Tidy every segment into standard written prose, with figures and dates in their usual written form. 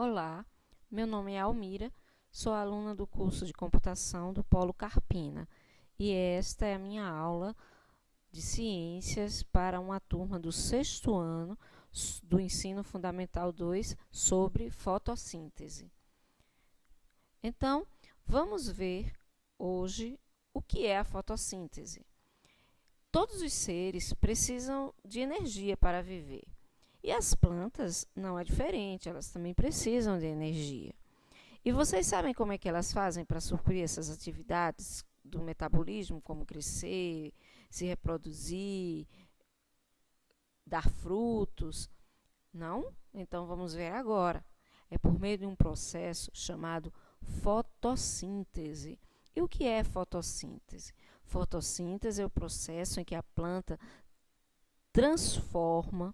Olá, meu nome é Almira, sou aluna do curso de Computação do Polo Carpina e esta é a minha aula de Ciências para uma turma do 6º ano do Ensino Fundamental 2 sobre fotossíntese. Então, vamos ver hoje o que é a fotossíntese. Todos os seres precisam de energia para viver. E as plantas não é diferente, elas também precisam de energia. E vocês sabem como é que elas fazem para suprir essas atividades do metabolismo, como crescer, se reproduzir, dar frutos? Não? Então vamos ver agora. É por meio de um processo chamado fotossíntese. E o que é fotossíntese? Fotossíntese é o processo em que a planta transforma,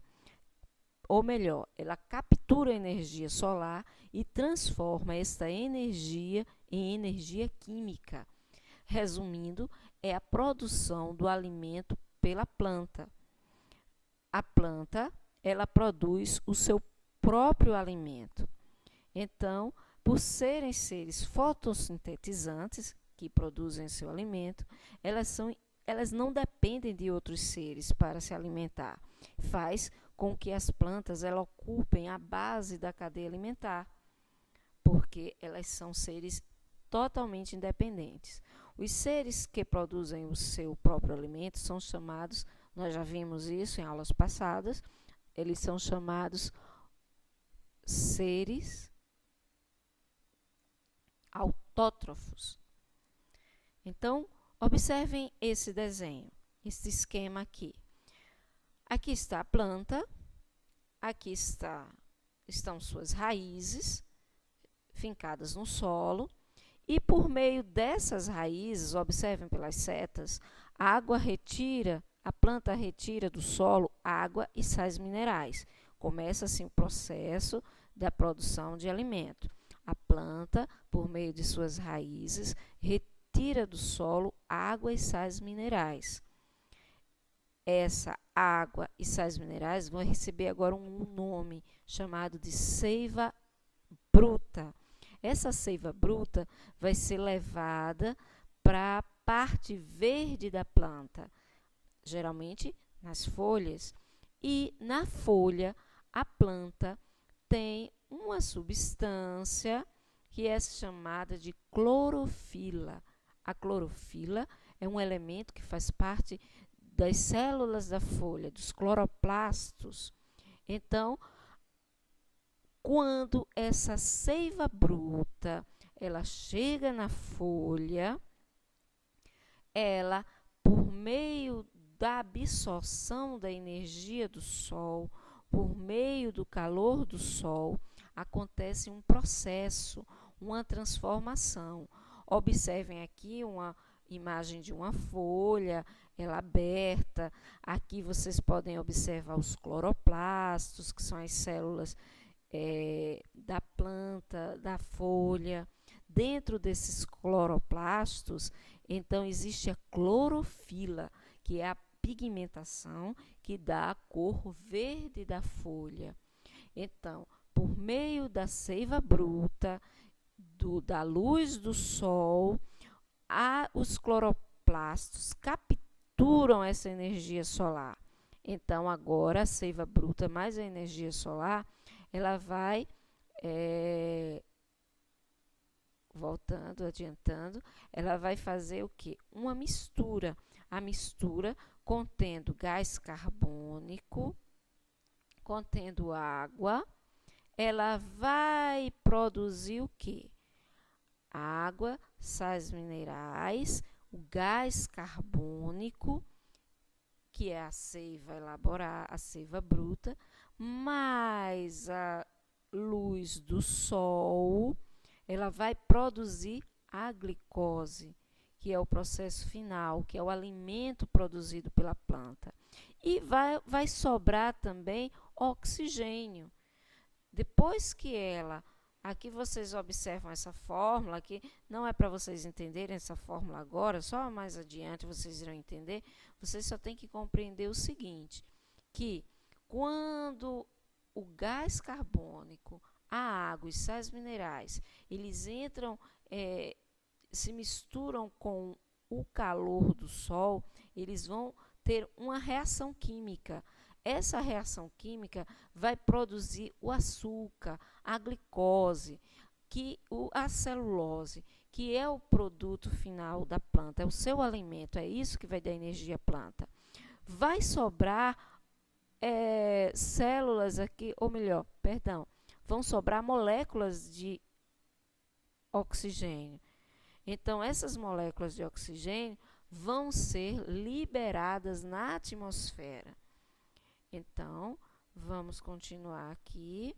ou melhor, ela captura a energia solar e transforma esta energia em energia química. Resumindo, é a produção do alimento pela planta. A planta, ela produz o seu próprio alimento. Então, por serem seres fotossintetizantes, que produzem seu alimento, elas não dependem de outros seres para se alimentar. Faz com que as plantas elas ocupem a base da cadeia alimentar, porque elas são seres totalmente independentes. Os seres que produzem o seu próprio alimento são chamados, nós já vimos isso em aulas passadas, eles são chamados seres autótrofos. Então, observem esse desenho, esse esquema aqui. Aqui está a planta, aqui estão suas raízes fincadas no solo e por meio dessas raízes, observem pelas setas, a planta retira do solo água e sais minerais. Começa assim o processo da produção de alimento. A planta, por meio de suas raízes, retira do solo água e sais minerais. Essa água e sais minerais vão receber agora um nome chamado de seiva bruta. Essa seiva bruta vai ser levada para a parte verde da planta, geralmente nas folhas. E na folha, a planta tem uma substância que é chamada de clorofila. A clorofila é um elemento que faz parte das células da folha, dos cloroplastos. Então, quando essa seiva bruta ela chega na folha, ela, por meio da absorção da energia do sol, por meio do calor do sol, acontece um processo, uma transformação. Observem aqui uma imagem de uma folha, ela aberta. Aqui vocês podem observar os cloroplastos, que são as células da planta, da folha. Dentro desses cloroplastos, então, existe a clorofila, que é a pigmentação que dá a cor verde da folha. Então, por meio da seiva bruta, da luz do sol, os cloroplastos capturam essa energia solar. Então, agora a seiva bruta mais a energia solar, ela vai, voltando, adiantando, ela vai fazer o quê? Uma mistura. A mistura contendo gás carbônico, contendo água, ela vai produzir o quê? Água, sais minerais, o gás carbônico, que é a seiva elaborada, a seiva bruta, mais a luz do sol, ela vai produzir a glicose, que é o processo final, que é o alimento produzido pela planta. E vai sobrar também oxigênio. Depois que aqui vocês observam essa fórmula, que não é para vocês entenderem essa fórmula agora, só mais adiante vocês irão entender. Vocês só têm que compreender o seguinte, que quando o gás carbônico, a água e sais minerais, eles entram, se misturam com o calor do sol, eles vão ter uma reação química. Essa reação química vai produzir o açúcar, a glicose, a celulose, que é o produto final da planta, é o seu alimento, é isso que vai dar energia à planta. Vai sobrar células aqui, ou melhor, perdão, vão sobrar moléculas de oxigênio. Então, essas moléculas de oxigênio vão ser liberadas na atmosfera. Então, vamos continuar aqui.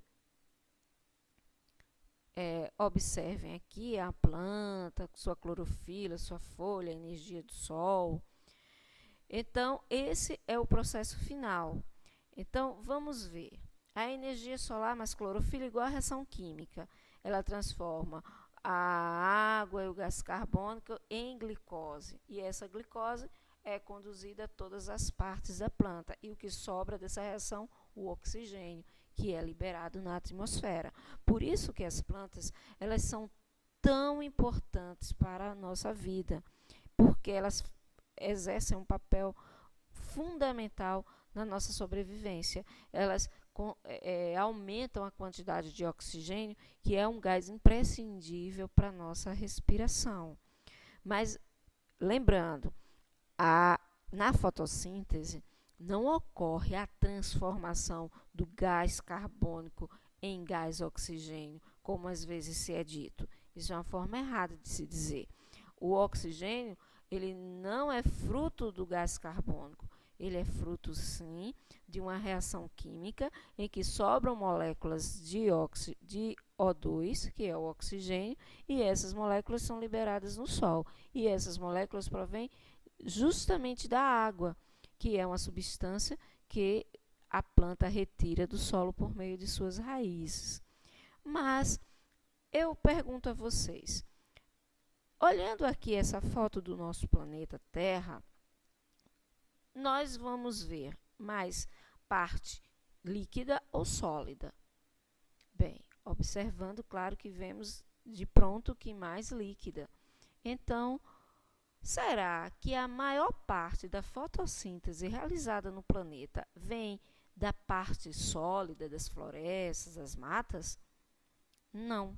Observem aqui a planta, sua clorofila, sua folha, a energia do sol. Então, esse é o processo final. Então, vamos ver. A energia solar mais clorofila igual a reação química. Ela transforma a água e o gás carbônico em glicose. E essa glicose é conduzida a todas as partes da planta. E o que sobra dessa reação? O oxigênio, que é liberado na atmosfera. Por isso que as plantas, elas são tão importantes para a nossa vida, porque elas exercem um papel fundamental na nossa sobrevivência. Elas aumentam a quantidade de oxigênio, que é um gás imprescindível para a nossa respiração. Mas, lembrando, na fotossíntese, não ocorre a transformação do gás carbônico em gás oxigênio, como às vezes se é dito. Isso é uma forma errada de se dizer. O oxigênio, ele não é fruto do gás carbônico. Ele é fruto, sim, de uma reação química em que sobram moléculas de O2, que é o oxigênio, e essas moléculas são liberadas no sol. E essas moléculas provêm justamente da água, que é uma substância que a planta retira do solo por meio de suas raízes. Mas eu pergunto a vocês, olhando aqui essa foto do nosso planeta Terra, nós vamos ver mais parte líquida ou sólida? Bem, observando, claro que vemos de pronto que mais líquida. Então, será que a maior parte da fotossíntese realizada no planeta vem da parte sólida das florestas, das matas? Não.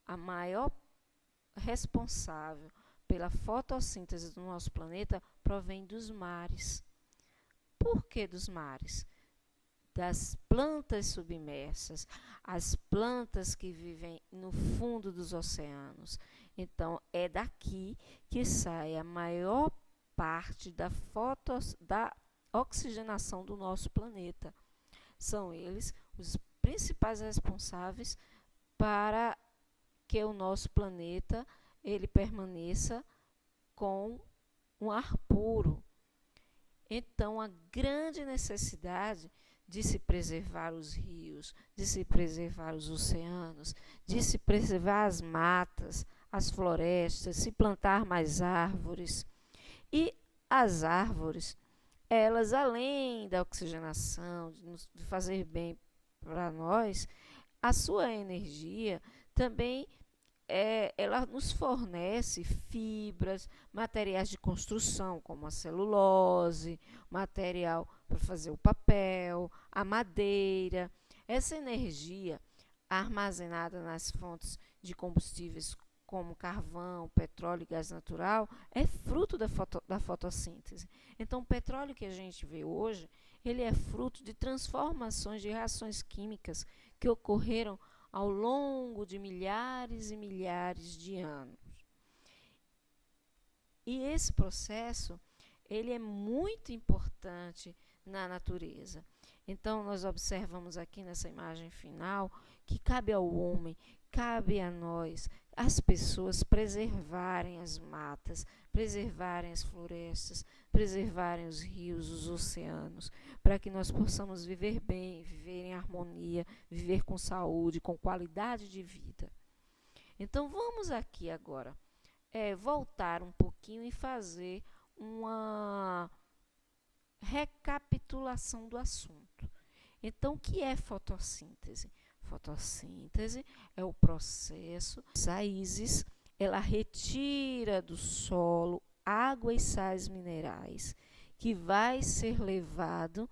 A maior responsável pela fotossíntese do nosso planeta provém dos mares. Por que dos mares? Das plantas submersas, as plantas que vivem no fundo dos oceanos. Então, é daqui que sai a maior parte da oxigenação do nosso planeta. São eles os principais responsáveis para que o nosso planeta ele permaneça com um ar puro. Então, a grande necessidade de se preservar os rios, de se preservar os oceanos, de se preservar as matas, as florestas, se plantar mais árvores. E as árvores, elas, além da oxigenação, de fazer bem para nós, a sua energia também ela nos fornece fibras, materiais de construção, como a celulose, material para fazer o papel, a madeira. Essa energia armazenada nas fontes de combustíveis como carvão, petróleo e gás natural é fruto da fotossíntese. Então, o petróleo que a gente vê hoje, ele é fruto de transformações de reações químicas que ocorreram ao longo de milhares e milhares de anos. E esse processo, ele é muito importante na natureza. Então, nós observamos aqui nessa imagem final que cabe ao homem, cabe a nós, as pessoas, preservarem as matas, preservarem as florestas, preservarem os rios, os oceanos, para que nós possamos viver bem, viver em harmonia, viver com saúde, com qualidade de vida. Então, vamos aqui agora voltar um pouquinho e fazer uma recapitulação do assunto. Então, o que é fotossíntese? Fotossíntese é o processo das raízes, ela retira do solo água e sais minerais, que vai ser levado,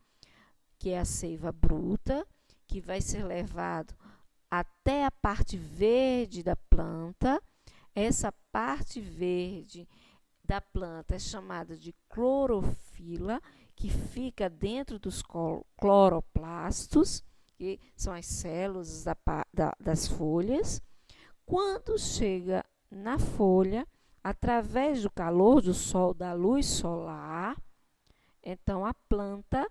que é a seiva bruta, que vai ser levado até a parte verde da planta. Essa parte verde da planta é chamada de clorofila, que fica dentro dos cloroplastos, que são as células das folhas. Quando chega na folha, através do calor do sol, da luz solar, então a planta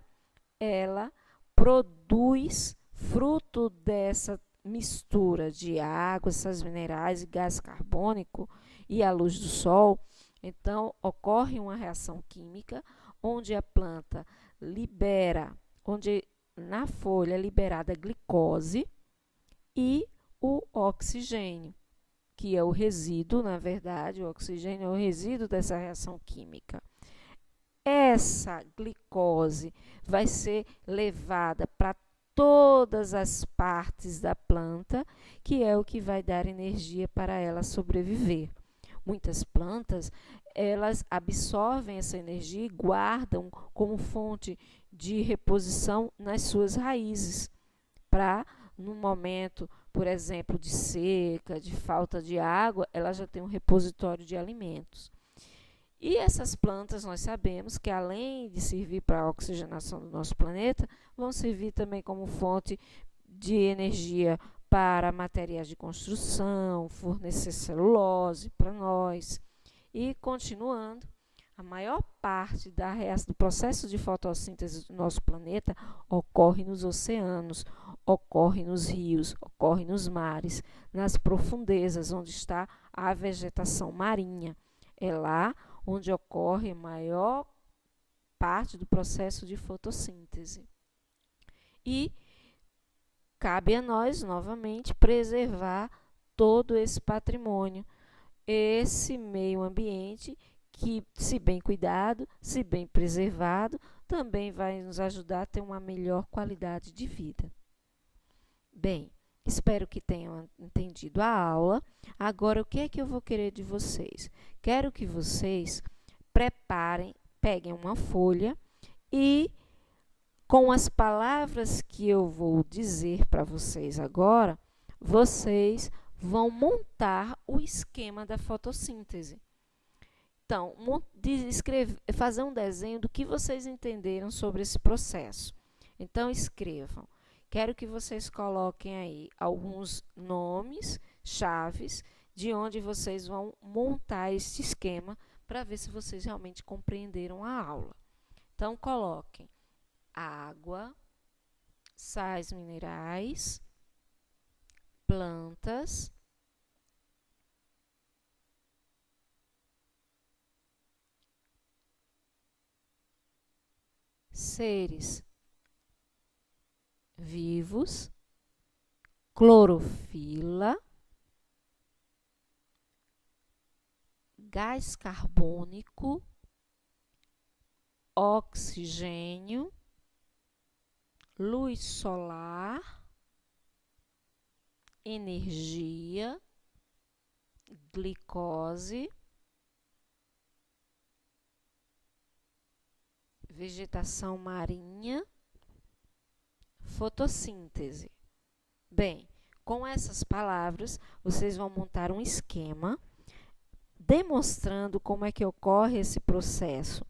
ela produz, fruto dessa mistura de água, sais minerais e gás carbônico e a luz do sol, então ocorre uma reação química onde a planta libera, onde na folha é liberada a glicose e o oxigênio, que é o resíduo, na verdade, o oxigênio é o resíduo dessa reação química. Essa glicose vai ser levada para todas as partes da planta, que é o que vai dar energia para ela sobreviver. Muitas plantas, elas absorvem essa energia e guardam como fonte de reposição nas suas raízes, para, no momento, por exemplo, de seca, de falta de água, ela já tem um repositório de alimentos. E essas plantas, nós sabemos que, além de servir para a oxigenação do nosso planeta, vão servir também como fonte de energia para materiais de construção, fornecer celulose para nós. E, continuando, a maior parte do processo de fotossíntese do nosso planeta ocorre nos oceanos, ocorre nos rios, ocorre nos mares, nas profundezas, onde está a vegetação marinha. É lá onde ocorre a maior parte do processo de fotossíntese. E cabe a nós, novamente, preservar todo esse patrimônio, esse meio ambiente que, se bem cuidado, se bem preservado, também vai nos ajudar a ter uma melhor qualidade de vida. Bem, espero que tenham entendido a aula. Agora, o que é que eu vou querer de vocês? Quero que vocês preparem, peguem uma folha e, com as palavras que eu vou dizer para vocês agora, vocês vão montar o esquema da fotossíntese. Então, fazer um desenho do que vocês entenderam sobre esse processo. Então, escrevam. Quero que vocês coloquem aí alguns nomes, chaves, de onde vocês vão montar esse esquema para ver se vocês realmente compreenderam a aula. Então, coloquem água, sais minerais, plantas, seres vivos, clorofila, gás carbônico, oxigênio, luz solar, energia, glicose, vegetação marinha, fotossíntese. Bem, com essas palavras, vocês vão montar um esquema demonstrando como é que ocorre esse processo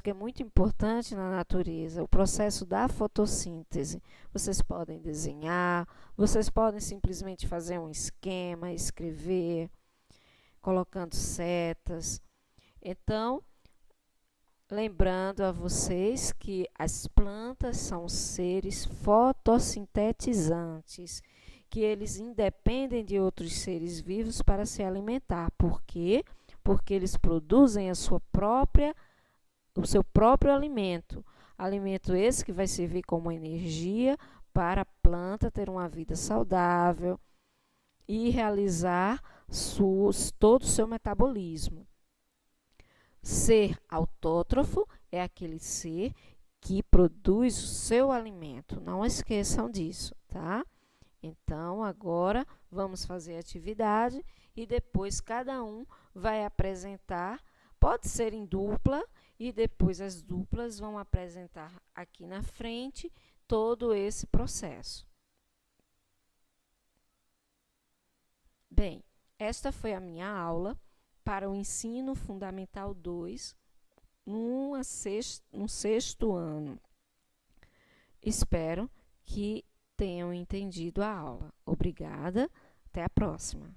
que é muito importante na natureza, o processo da fotossíntese. Vocês podem desenhar, vocês podem simplesmente fazer um esquema, escrever, colocando setas. Então, lembrando a vocês que as plantas são seres fotossintetizantes, que eles independem de outros seres vivos para se alimentar. Por quê? Porque eles produzem o seu próprio alimento. Alimento esse que vai servir como energia para a planta ter uma vida saudável e realizar todo o seu metabolismo. Ser autótrofo é aquele ser que produz o seu alimento. Não esqueçam disso, tá? Então, agora vamos fazer a atividade e depois cada um vai apresentar, pode ser em dupla, e depois as duplas vão apresentar aqui na frente todo esse processo. Bem, esta foi a minha aula para o Ensino Fundamental 2, no sexto ano. Espero que tenham entendido a aula. Obrigada, até a próxima.